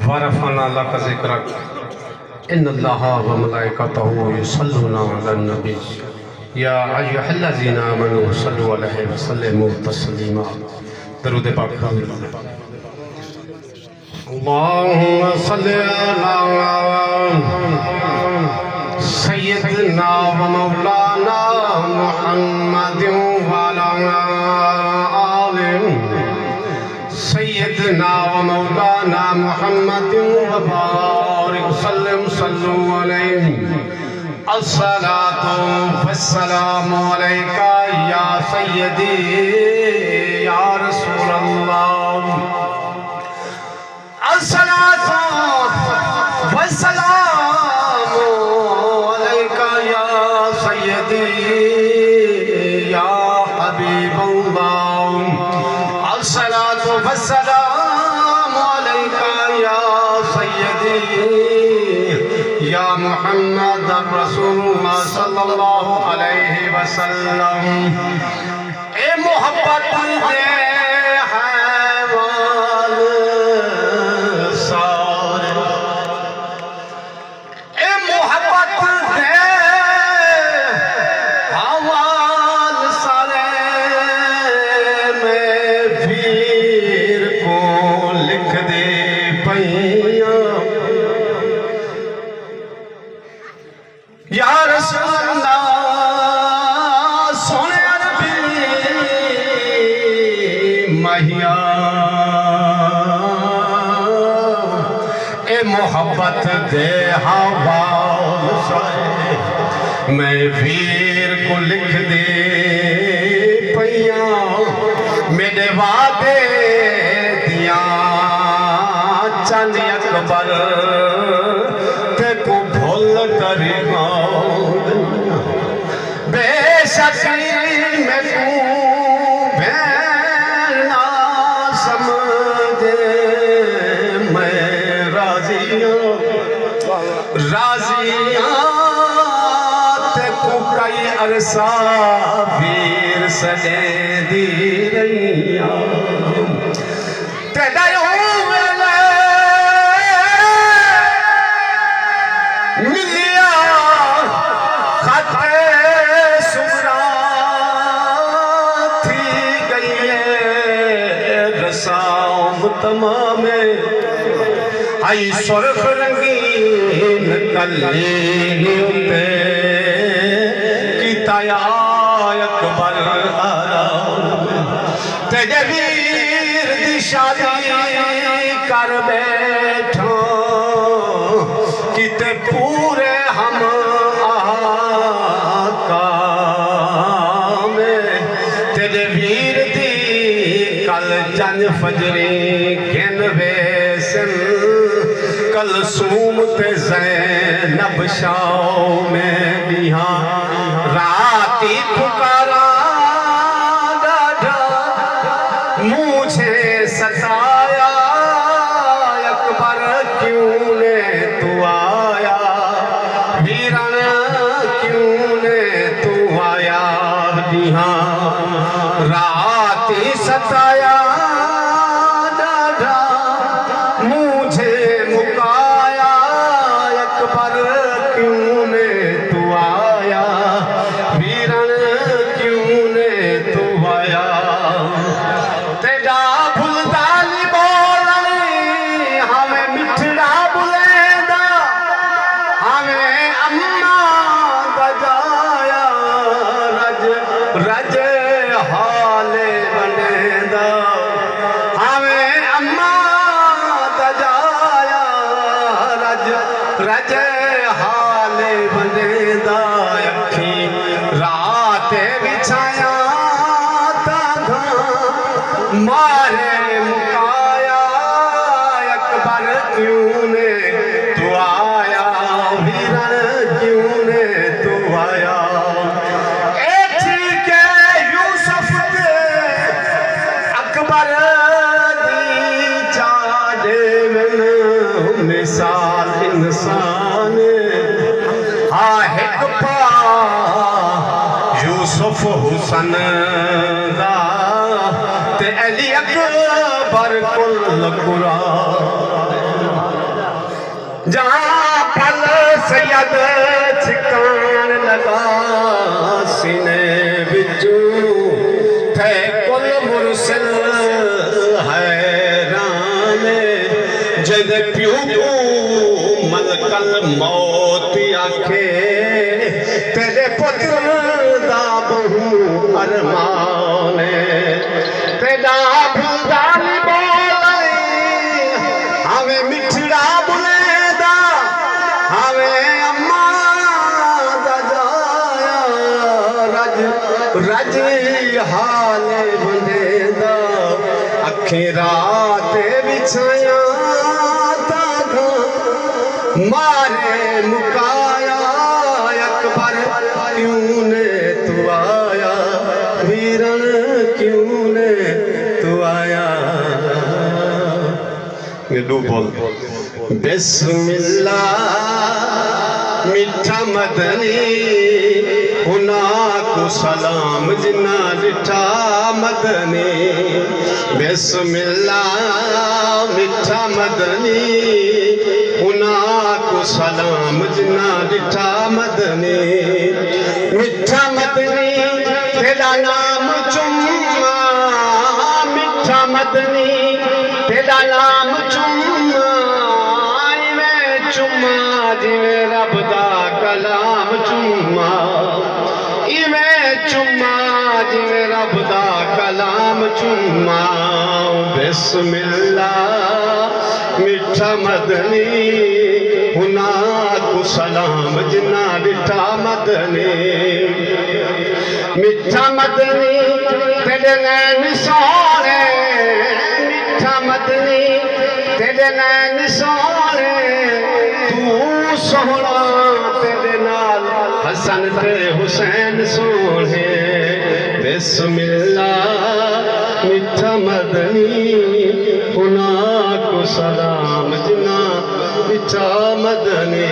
ورفعنا لك ذكرك إن الله وملائكته يصلون على النبي يا أيها الذين آمنوا صلوا عليه وسلموا تسليما درود پاک اللهم صل على سيدنا ومولانا محمد وعلى آله سيدنا ومولانا محمد وبارك وسلم صلوا عليه الصلاة والسلام عليك يا سيدي يا رسول الله الصلاة والسلام عليك يا سيدي يا حبيب الله الصلاة والسلام عليك يا سيدي يا محمد رسول الله صلى الله عليه وسلم اے محبت دے حیوان سارے اے محبت دے حوال سارے میں پیر کو لکھ دے پئیاں یا رسول اللہ سونے عربی مہیا اے محبت دے حوال سارے میں پیر کو لکھ دے پئیاں میرے وعدے دیاں چند اکبر تے کو بھول کر بے شک میں کو بہنا سمجھے میں راضیاں تے کو کئی عرصہ پیر سجے دی رہیاں تے دیوں ملیا خط سمرا تھی گئی رسام تمام آئی سرخ رنگین کلین اتے کیتا یا اکبر آرام تیجے ویر دی شادی کر بیٹھو کیتے پورے ہم آقا میں تیرے ویر دی کل جن فجری گھن ویسن کل سومت زینب شاؤ میں دیہاں راتی پکارا ڈاڈا مجھے ستایا اکبر کیوں نے تو آیا ویران کیوں نے تو آیا دیہاں راتی ستایا ڈاڈا مجھے مکایا اکبر کیوں نے تو آیا ویران کیوں نے تو آیا تیرا بھلدالی بولنی ہمیں مٹھڑا بلیندہ ہمیں اماں بجایا رج حال بنیندہ ہمیں اماں بجایا رج حال بنیندہ اکھی رات بچھایا مارے مکایا اکبر کیوں نے تو آیا ویران کیوں نے تو آیا اے ٹھیک ہے یوسف دے اکبر دی چاڑے من مثال انسان ہاں ایک پا یوسف حسن دا تے علی اکبر کل برا جہاں پھل سید چھکان لگا سینے بچوں تھے کل مرسل حیران جد پیو کو ملکل موت آکھے تیرے پتر دا بہو ارمان تیرا بھندالی بولی ہمیں مٹھڑا بلے دا ہمیں اماں دا جایا رج حال بندے دا اکھیں رات بچھایا تاکہ مارے مکایا اکبر کیوں نے تو آیا ویرن کیوں نے تو آیا ملو بول بسم اللہ میٹھا مدنی ہونا کو سلام جنا ڈٹھا مدنی بسم اللہ میٹھا مدنی ہونا کو سلام جنا ڈٹھا مدنی میٹھا مدنی تیرا نام چما میٹھا مدنی تیرا نام چما میں چما جی رب دا کلام چما میں چما جی رب دا کلام چما بسم اللہ میٹھا مدنی ہونا کو سلام جنا ڈٹھا مدنی میٹھا مدنی تیرے نین سونے میٹھا مدنی تیرے نین سونے تو سونا تیرے نال حسن تے حسین سونے بسم اللہ میٹھا مدنی ہونا کو سلام جنا میٹھا مدنی